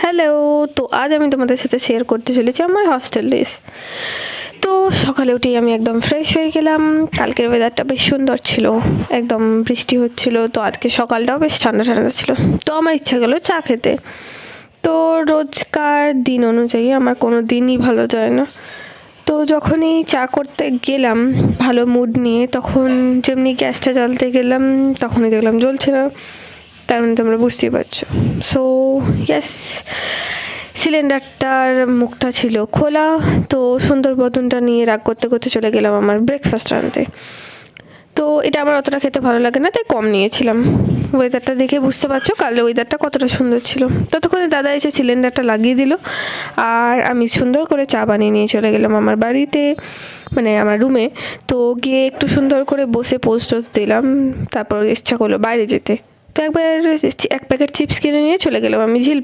Hello, তো আজ আমি তোমাদের সাথে শেয়ার করতে চলেছি আমার হস্টেল ডেজ। তো সকালে উঠেই আমি একদম ফ্রেশ হয়ে গেলাম। কালকের ওয়েদারটা বেশ সুন্দর ছিল, একদম বৃষ্টি হচ্ছিল, তো আজকে সকালটাও বেশ ঠান্ডা ঠান্ডা ছিল। তো আমার ইচ্ছা গেলো চা খেতে। তো রোজকার দিন অনুযায়ী আমার কোনো দিনই ভালো যায় না। তো যখনই চা করতে গেলাম ভালো মুড নিয়ে, তখন যেমনি গ্যাসটা জ্বালতে গেলাম তখনই দেখলাম জ্বলছে না। তার মানে তোমরা বুঝতেই পারছো। সো ইয়েস, সিলিন্ডারটার মুখটা ছিল খোলা। তো সুন্দর বদনটা নিয়ে রাগ করতে করতে চলে গেলাম আমার ব্রেকফাস্ট আনতে। তো এটা আমার অতটা খেতে ভালো লাগে না, তাই কম নিয়েছিলাম। ওয়েদারটা দেখে বুঝতে পারছো কাল ওয়েদারটা কতটা সুন্দর ছিল। ততক্ষণে দাদা এসে সিলিন্ডারটা লাগিয়ে দিল, আর আমি সুন্দর করে চা বানিয়ে নিয়ে চলে গেলাম আমার বাড়িতে, মানে আমার রুমে। তো গিয়ে একটু সুন্দর করে বসে পোস্ট দিলাম, তারপর ইচ্ছা করলো বাইরে যেতে। তো একবার এক প্যাকেট চিপস কিনে নিয়ে চলে গেলাম আমি ঝিলপাড়।